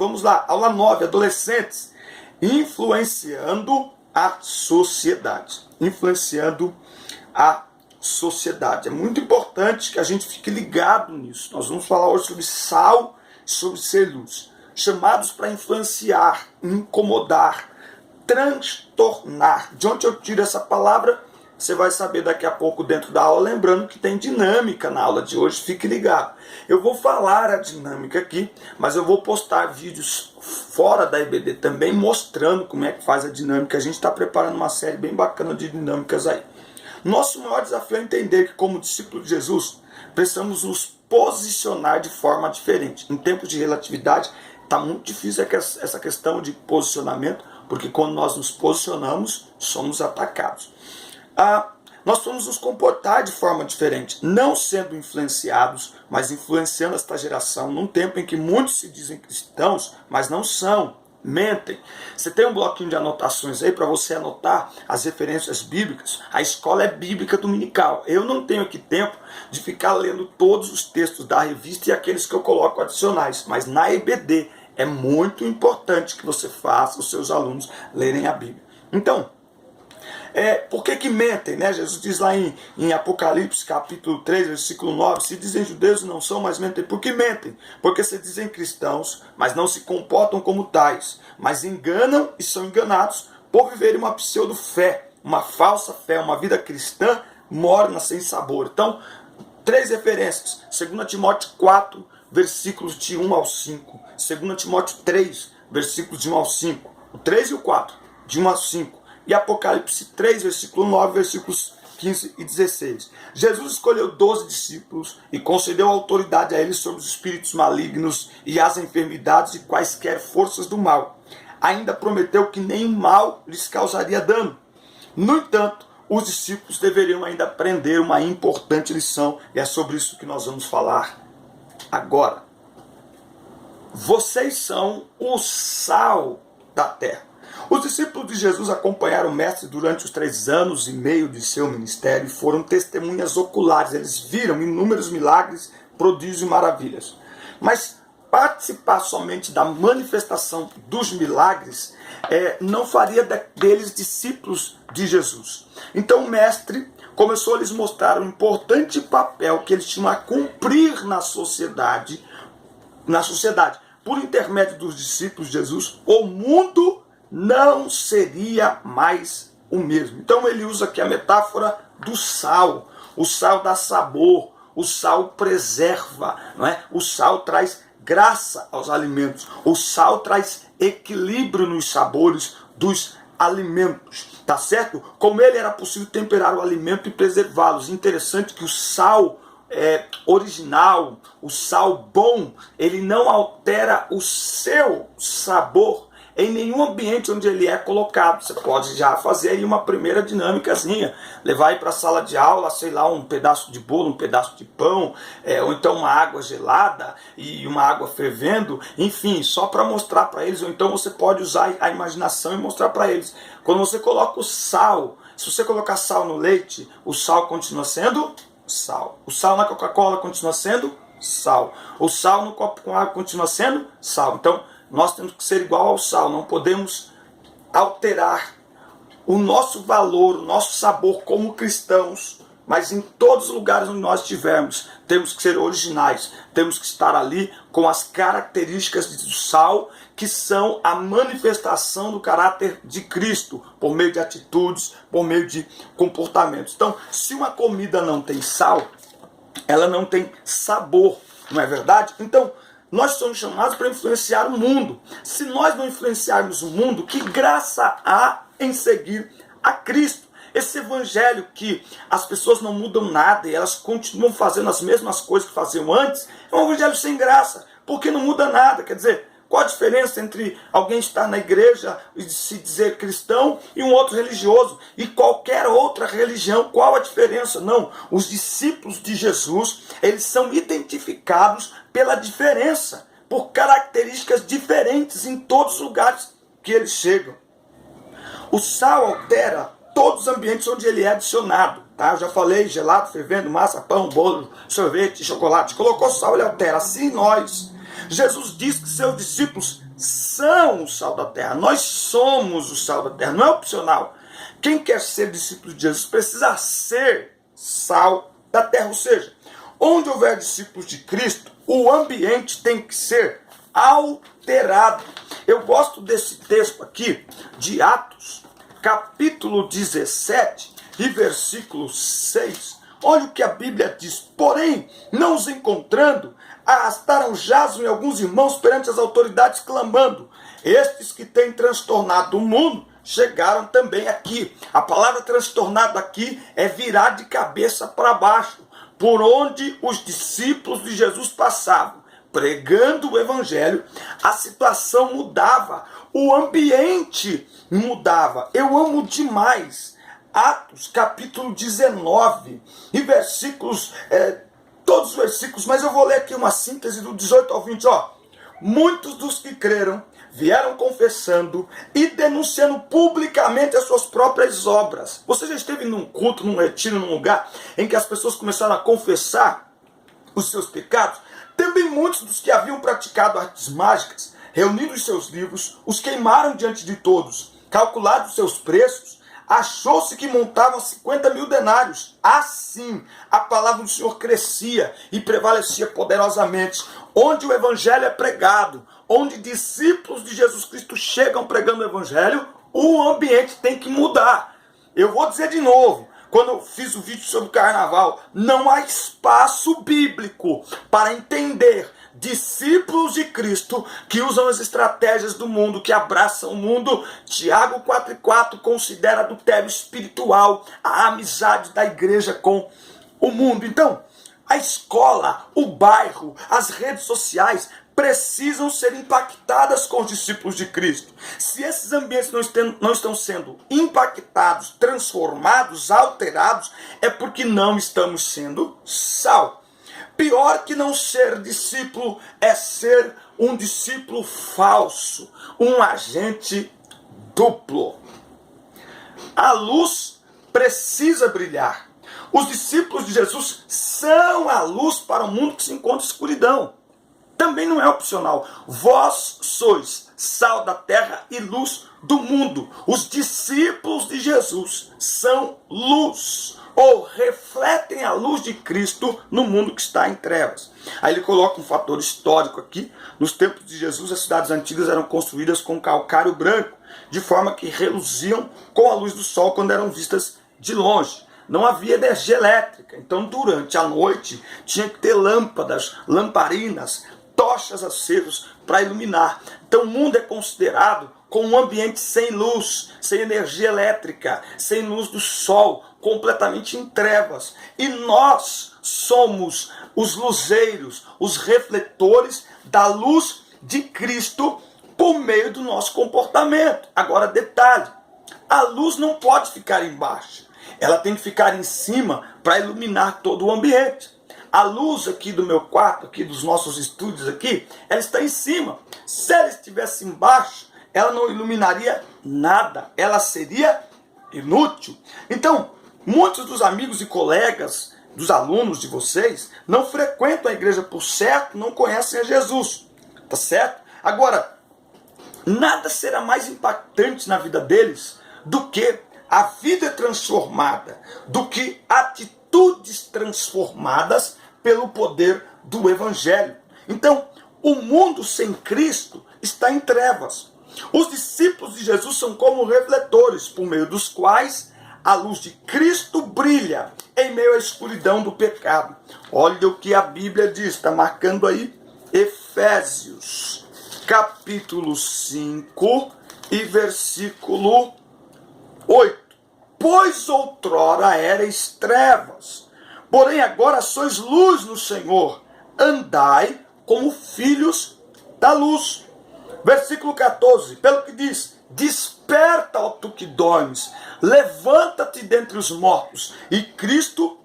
Vamos lá, aula 9, adolescentes. Influenciando a sociedade. Influenciando a sociedade. É muito importante que a gente fique ligado nisso. Nós vamos falar hoje sobre sal e sobre ser luz. Chamados para influenciar, incomodar, transtornar. De onde eu tiro essa palavra? Você vai saber daqui a pouco dentro da aula, lembrando que tem dinâmica na aula de hoje, fique ligado. Eu vou falar a dinâmica aqui, mas eu vou postar vídeos fora da EBD também, mostrando como é que faz a dinâmica. A gente está preparando uma série bem bacana de dinâmicas aí. Nosso maior desafio é entender que, como discípulo de Jesus, precisamos nos posicionar de forma diferente. Em tempos de relatividade, está muito difícil essa questão de posicionamento, porque quando nós nos posicionamos, somos atacados. Nós vamos nos comportar de forma diferente, não sendo influenciados, mas influenciando esta geração, num tempo em que muitos se dizem cristãos, mas não são, mentem. Você tem um bloquinho de anotações aí para você anotar as referências bíblicas. A escola é bíblica dominical. Eu não tenho aqui tempo de ficar lendo todos os textos da revista e aqueles que eu coloco adicionais, mas na EBD é muito importante que você faça os seus alunos lerem a Bíblia. Então, por que mentem, né? Jesus diz lá em Apocalipse capítulo 3, versículo 9, se dizem judeus e não são, mas mentem. Por que mentem? Porque se dizem cristãos, mas não se comportam como tais, mas enganam e são enganados por viverem uma pseudo-fé, uma falsa fé, uma vida cristã morna, sem sabor. Então, 3 referências, 2 Timóteo 4, versículos de 1 ao 5, 2 Timóteo 3, versículos de 1 ao 5, o 3 e o 4, de 1 ao 5, e Apocalipse 3, versículo 9, versículos 15 e 16. Jesus escolheu 12 discípulos e concedeu autoridade a eles sobre os espíritos malignos e as enfermidades e quaisquer forças do mal. Ainda prometeu que nenhum mal lhes causaria dano. No entanto, os discípulos deveriam ainda aprender uma importante lição, e é sobre isso que nós vamos falar agora. Vocês são o sal da terra. Os discípulos de Jesus acompanharam o Mestre durante os 3 anos e meio de seu ministério e foram testemunhas oculares. Eles viram inúmeros milagres, prodígios e maravilhas. Mas participar somente da manifestação dos milagres não faria deles discípulos de Jesus. Então o Mestre começou a lhes mostrar um importante papel que eles tinham a cumprir na sociedade. Por intermédio dos discípulos de Jesus, o mundo não seria mais o mesmo. Então ele usa aqui a metáfora do sal. O sal dá sabor, o sal preserva, não é? O sal traz graça aos alimentos, o sal traz equilíbrio nos sabores dos alimentos, tá certo? Como ele era possível temperar o alimento e preservá-los. Interessante que o sal original, o sal bom, ele não altera o seu sabor em nenhum ambiente onde ele é colocado. Você pode já fazer aí uma primeira dinâmicazinha, levar aí para a sala de aula, sei lá, um pedaço de bolo, um pedaço de pão, ou então uma água gelada e uma água fervendo, enfim, só para mostrar para eles. Ou então você pode usar a imaginação e mostrar para eles. Quando você coloca o sal, se você colocar sal no leite, o sal continua sendo sal. O sal na Coca-Cola continua sendo sal. O sal no copo com água continua sendo sal. Então, nós temos que ser igual ao sal, não podemos alterar o nosso valor, o nosso sabor como cristãos, mas em todos os lugares onde nós estivermos, temos que ser originais, temos que estar ali com as características do sal, que são a manifestação do caráter de Cristo, por meio de atitudes, por meio de comportamentos. Então, se uma comida não tem sal, ela não tem sabor, não é verdade? Então, nós somos chamados para influenciar o mundo. Se nós não influenciarmos o mundo, que graça há em seguir a Cristo? Esse evangelho que as pessoas não mudam nada e elas continuam fazendo as mesmas coisas que faziam antes, é um evangelho sem graça, porque não muda nada. Quer dizer, qual a diferença entre alguém estar na igreja e se dizer cristão e um outro religioso? E qualquer outra religião, qual a diferença? Não, os discípulos de Jesus, eles são identificados pela diferença, por características diferentes em todos os lugares que eles chegam. O sal altera todos os ambientes onde ele é adicionado. Tá? Eu já falei, gelado, fervendo, massa, pão, bolo, sorvete, chocolate. Colocou sal, ele altera. Assim nós... Jesus diz que seus discípulos são o sal da terra. Nós somos o sal da terra, não é opcional. Quem quer ser discípulo de Jesus precisa ser sal da terra. Ou seja, onde houver discípulos de Cristo, o ambiente tem que ser alterado. Eu gosto desse texto aqui de Atos, capítulo 17 e versículo 6. Olha o que a Bíblia diz. Porém, não os encontrando, arrastaram jazo em alguns irmãos perante as autoridades, clamando: estes que têm transtornado o mundo chegaram também aqui. A palavra transtornado aqui é virar de cabeça para baixo. Por onde os discípulos de Jesus passavam, pregando o evangelho, a situação mudava, o ambiente mudava. Eu amo demais Atos capítulo 19 e versículos, todos os versículos, mas eu vou ler aqui uma síntese do 18 ao 20, ó. Muitos dos que creram vieram confessando e denunciando publicamente as suas próprias obras. Você já esteve num culto, num retiro, num lugar em que as pessoas começaram a confessar os seus pecados? Também muitos dos que haviam praticado artes mágicas, reunindo os seus livros, os queimaram diante de todos. Calculados os seus preços, achou-se que montavam 50 mil denários. Assim, a palavra do Senhor crescia e prevalecia poderosamente. Onde o evangelho é pregado, onde discípulos de Jesus Cristo chegam pregando o evangelho, o ambiente tem que mudar. Eu vou dizer de novo, quando eu fiz o vídeo sobre o carnaval, não há espaço bíblico para entender discípulos de Cristo que usam as estratégias do mundo, que abraçam o mundo. Tiago 4,4 considera adultério espiritual a amizade da igreja com o mundo. Então, a escola, o bairro, as redes sociais precisam ser impactadas com os discípulos de Cristo. Se esses ambientes não estão sendo impactados, transformados, alterados, é porque não estamos sendo sal. Pior que não ser discípulo é ser um discípulo falso, um agente duplo. A luz precisa brilhar. Os discípulos de Jesus são a luz para um mundo que se encontra em escuridão. Também não é opcional. Vós sois sal da terra e luz do mundo. Os discípulos de Jesus são luz, ou refletem a luz de Cristo no mundo que está em trevas. Aí ele coloca um fator histórico aqui. Nos tempos de Jesus, as cidades antigas eram construídas com calcário branco, de forma que reluziam com a luz do sol quando eram vistas de longe. Não havia energia elétrica, então durante a noite tinha que ter lâmpadas, lamparinas, tochas acesas para iluminar. Então o mundo é considerado como um ambiente sem luz, sem energia elétrica, sem luz do sol, completamente em trevas. E nós somos os luzeiros, os refletores da luz de Cristo por meio do nosso comportamento. Agora detalhe, a luz não pode ficar embaixo. Ela tem que ficar em cima para iluminar todo o ambiente. A luz aqui do meu quarto, aqui dos nossos estúdios aqui, ela está em cima. Se ela estivesse embaixo, ela não iluminaria nada. Ela seria inútil. Então, muitos dos amigos e colegas, dos alunos de vocês, não frequentam a igreja por certo, não conhecem a Jesus. Tá certo? Agora, nada será mais impactante na vida deles do que a vida transformada, do que atitudes transformadas pelo poder do Evangelho. Então, o mundo sem Cristo está em trevas. Os discípulos de Jesus são como refletores, por meio dos quais a luz de Cristo brilha em meio à escuridão do pecado. Olha o que a Bíblia diz, está marcando aí Efésios, capítulo 5 e versículo 8. Pois outrora erais trevas, porém agora sois luz no Senhor. Andai como filhos da luz. Versículo 14. Pelo que diz: desperta, ó tu que dormes, levanta-te dentre os mortos, e Cristo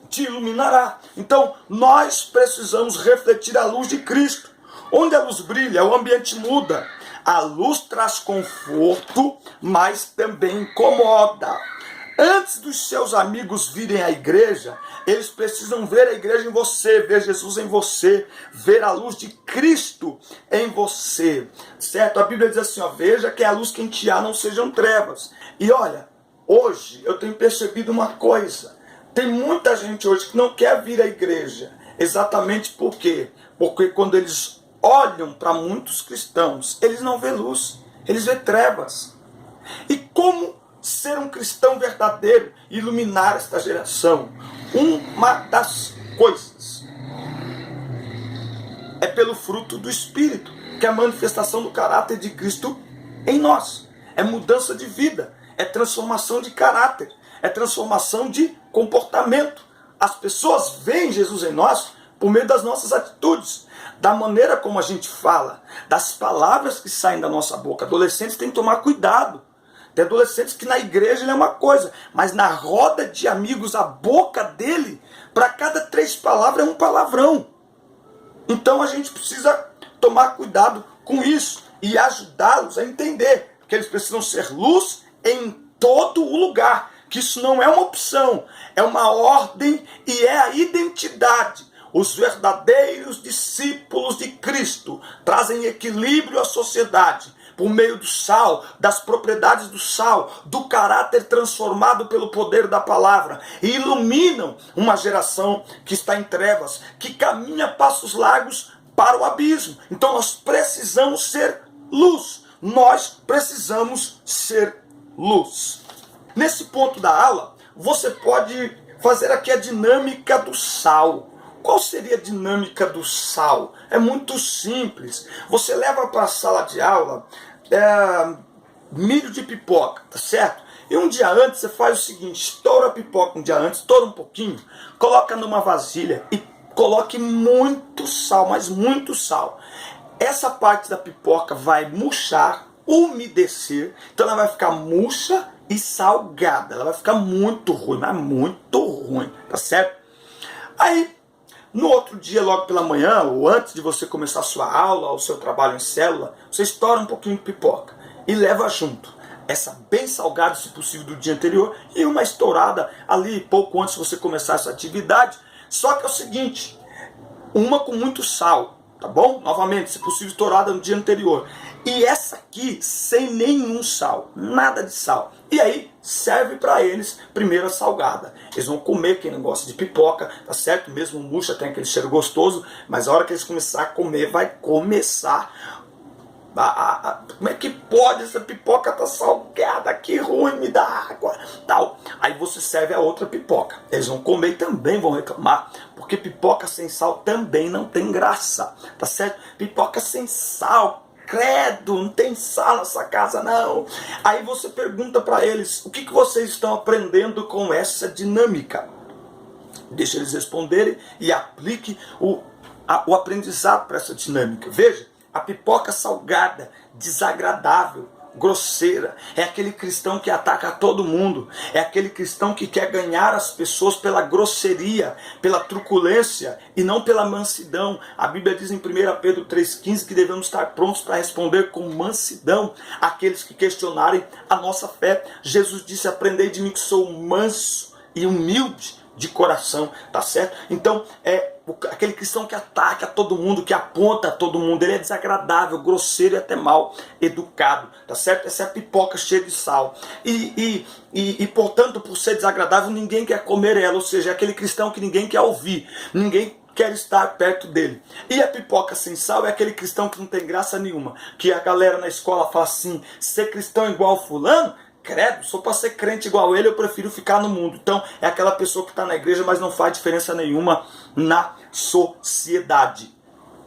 te iluminará. Então, nós precisamos refletir a luz de Cristo. Onde a luz brilha, o ambiente muda. A luz traz conforto, mas também incomoda. Antes dos seus amigos virem à igreja, eles precisam ver a igreja em você, ver Jesus em você, ver a luz de Cristo em você, certo? A Bíblia diz assim, ó, veja que a luz que em ti há não sejam trevas. E olha, hoje eu tenho percebido uma coisa, tem muita gente hoje que não quer vir à igreja, exatamente por quê? Porque quando eles olham para muitos cristãos, eles não vê luz, eles vê trevas. E como ser um cristão verdadeiro, iluminar esta geração? Uma das coisas é pelo fruto do Espírito, que é a manifestação do caráter de Cristo em nós. É mudança de vida, é transformação de caráter, é transformação de comportamento. As pessoas veem Jesus em nós por meio das nossas atitudes, da maneira como a gente fala, das palavras que saem da nossa boca. Adolescentes têm que tomar cuidado. Tem adolescentes que na igreja ele é uma coisa, mas na roda de amigos, a boca dele, para cada 3 palavras é um palavrão. Então a gente precisa tomar cuidado com isso e ajudá-los a entender que eles precisam ser luz em todo o lugar, que isso não é uma opção, é uma ordem e é a identidade. Os verdadeiros discípulos de Cristo trazem equilíbrio à sociedade por meio do sal, das propriedades do sal, do caráter transformado pelo poder da palavra, e iluminam uma geração que está em trevas, que caminha passos largos para o abismo. Então nós precisamos ser luz, nós precisamos ser luz. Nesse ponto da aula, você pode fazer aqui a dinâmica do sal. Qual seria a dinâmica do sal? É muito simples. Você leva para a sala de aula milho de pipoca, tá certo? E um dia antes você faz o seguinte, estoura a pipoca um dia antes, estoura um pouquinho, coloca numa vasilha e coloque muito sal, mas muito sal. Essa parte da pipoca vai murchar, umedecer, então ela vai ficar murcha e salgada. Ela vai ficar muito ruim, mas muito ruim, tá certo? Aí, no outro dia, logo pela manhã, ou antes de você começar a sua aula, o seu trabalho em célula, você estoura um pouquinho de pipoca e leva junto essa bem salgada, se possível, do dia anterior, e uma estourada ali pouco antes de você começar essa atividade. Só que é o seguinte, uma com muito sal, tá bom? Novamente, se possível, estourada no dia anterior. E essa aqui sem nenhum sal, nada de sal. E aí serve para eles primeiro a salgada. Eles vão comer, quem não gosta de pipoca, tá certo? Mesmo murcha tem aquele cheiro gostoso, mas a hora que eles começarem a comer, vai começar como é que pode essa pipoca tá salgada? Que ruim, me dá água, tal. Aí você serve a outra pipoca. Eles vão comer e também vão reclamar, porque pipoca sem sal também não tem graça, tá certo? Pipoca sem sal, credo, não tem sal nessa casa não. Aí você pergunta para eles, o que vocês estão aprendendo com essa dinâmica? Deixa eles responderem e aplique o aprendizado para essa dinâmica. Veja, a pipoca salgada, desagradável, grosseira, é aquele cristão que ataca todo mundo, é aquele cristão que quer ganhar as pessoas pela grosseria, pela truculência e não pela mansidão. A Bíblia diz em 1 Pedro 3,15 que devemos estar prontos para responder com mansidão àqueles que questionarem a nossa fé. Jesus disse, aprendei de mim que sou manso e humilde de coração, tá certo? Então, aquele cristão que ataca todo mundo, que aponta a todo mundo, ele é desagradável, grosseiro e até mal educado, tá certo? Essa é a pipoca cheia de sal. E portanto, por ser desagradável, ninguém quer comer ela, ou seja, é aquele cristão que ninguém quer ouvir, ninguém quer estar perto dele. E a pipoca sem sal é aquele cristão que não tem graça nenhuma, que a galera na escola fala assim, ser cristão igual fulano, credo, só para ser crente igual ele, eu prefiro ficar no mundo. Então, é aquela pessoa que está na igreja, mas não faz diferença nenhuma na sociedade.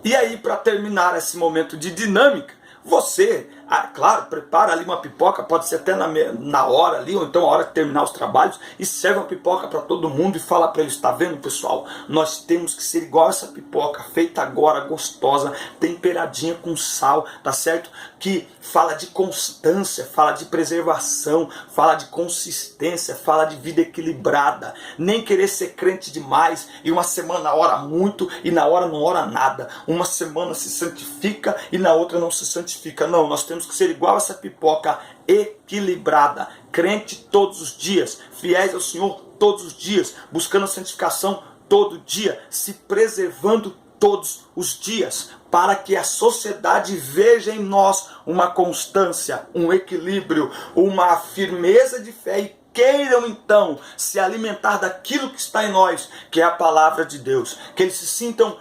E aí, para terminar esse momento de dinâmica, você, claro, prepara ali uma pipoca, pode ser até na hora ali, ou então a hora de terminar os trabalhos, e serve uma pipoca para todo mundo e fala para eles, tá vendo, pessoal? Nós temos que ser igual essa pipoca, feita agora, gostosa, temperadinha com sal, tá certo? Que fala de constância, fala de preservação, fala de consistência, fala de vida equilibrada. Nem querer ser crente demais, e uma semana ora muito, e na hora não ora nada. Uma semana se santifica, e na outra não se santifica. santifica. Não, nós temos que ser igual essa pipoca, equilibrada, crente todos os dias, fiéis ao Senhor todos os dias, buscando a santificação todo dia, se preservando todos os dias, para que a sociedade veja em nós uma constância, um equilíbrio, uma firmeza de fé e queiram então se alimentar daquilo que está em nós, que é a palavra de Deus, que eles se sintam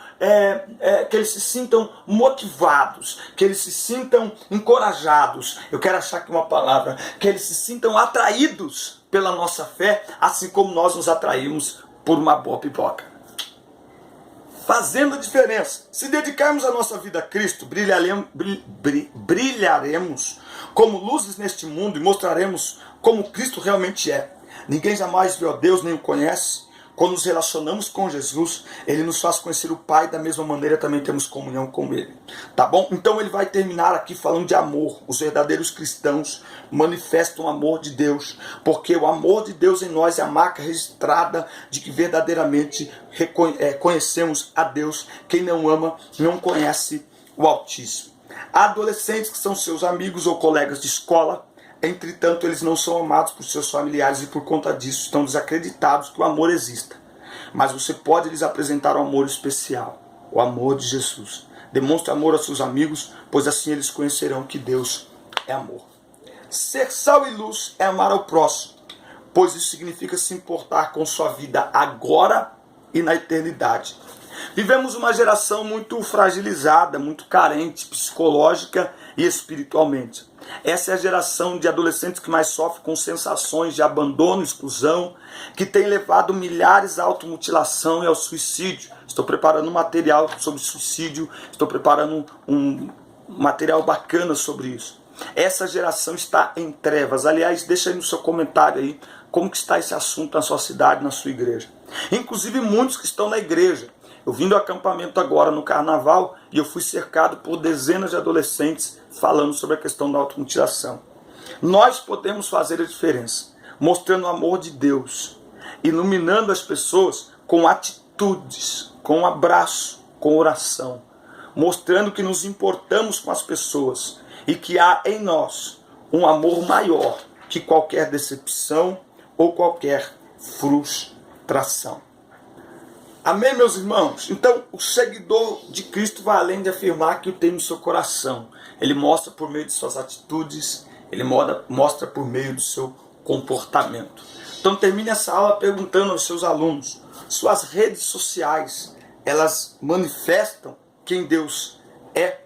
motivados, que eles se sintam encorajados. Eu quero achar aqui uma palavra, que eles se sintam atraídos pela nossa fé, assim como nós nos atraímos por uma boa pipoca. Fazendo a diferença. Se dedicarmos a nossa vida a Cristo, brilharemos como luzes neste mundo e mostraremos como Cristo realmente é. Ninguém jamais viu a Deus nem o conhece. Quando nos relacionamos com Jesus, Ele nos faz conhecer o Pai, da mesma maneira também temos comunhão com Ele. Tá bom? Então ele vai terminar aqui falando de amor. Os verdadeiros cristãos manifestam o amor de Deus, porque o amor de Deus em nós é a marca registrada de que verdadeiramente conhecemos a Deus. Quem não ama, não conhece o Altíssimo. Há adolescentes que são seus amigos ou colegas de escola. Entretanto, eles não são amados por seus familiares e por conta disso estão desacreditados que o amor exista. Mas você pode lhes apresentar um amor especial, o amor de Jesus. Demonstre amor aos seus amigos, pois assim eles conhecerão que Deus é amor. Ser sal e luz é amar ao próximo, pois isso significa se importar com sua vida agora e na eternidade. Vivemos uma geração muito fragilizada, muito carente psicológica e espiritualmente. Essa é a geração de adolescentes que mais sofre com sensações de abandono e exclusão, que tem levado milhares à automutilação e ao suicídio. Estou preparando um material sobre suicídio, estou preparando um material bacana sobre isso. Essa geração está em trevas. Aliás, deixa aí no seu comentário aí como que está esse assunto na sua cidade, na sua igreja. Inclusive muitos que estão na igreja. Eu vim do acampamento agora no carnaval e eu fui cercado por dezenas de adolescentes falando sobre a questão da automutilação. Nós podemos fazer a diferença, mostrando o amor de Deus, iluminando as pessoas com atitudes, com um abraço, com oração, mostrando que nos importamos com as pessoas e que há em nós um amor maior que qualquer decepção ou qualquer frustração. Amém, meus irmãos? Então, o seguidor de Cristo vai além de afirmar que o tem no seu coração. Ele mostra por meio de suas atitudes, ele mostra por meio do seu comportamento. Então, termine essa aula perguntando aos seus alunos: suas redes sociais, elas manifestam quem Deus é?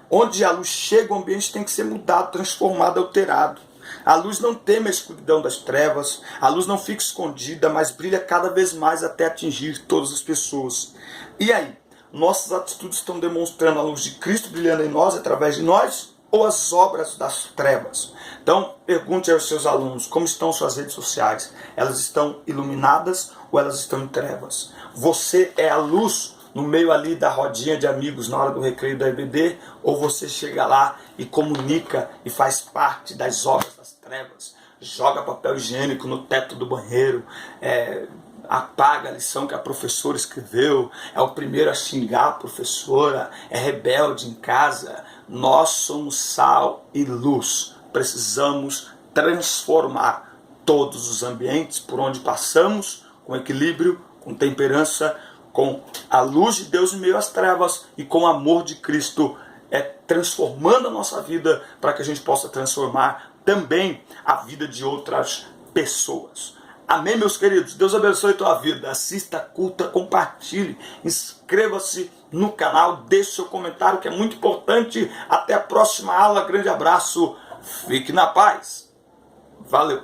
Onde a luz chega, o ambiente tem que ser mudado, transformado, alterado. A luz não teme a escuridão das trevas, a luz não fica escondida, mas brilha cada vez mais até atingir todas as pessoas. E aí, nossas atitudes estão demonstrando a luz de Cristo brilhando em nós, através de nós, ou as obras das trevas? Então, pergunte aos seus alunos, como estão suas redes sociais? Elas estão iluminadas ou elas estão em trevas? Você é a luz no meio ali da rodinha de amigos na hora do recreio da EBD, ou você chega lá e comunica e faz parte das obras das trevas, joga papel higiênico no teto do banheiro, apaga a lição que a professora escreveu, é o primeiro a xingar a professora, é rebelde em casa. Nós somos sal e luz, precisamos transformar todos os ambientes por onde passamos, com equilíbrio, com temperança, com a luz de Deus em meio às trevas e com o amor de Cristo, transformando a nossa vida para que a gente possa transformar também a vida de outras pessoas. Amém, meus queridos? Deus abençoe a tua vida. Assista, curta, compartilhe, inscreva-se no canal, deixe seu comentário que é muito importante. Até a próxima aula, grande abraço, fique na paz. Valeu!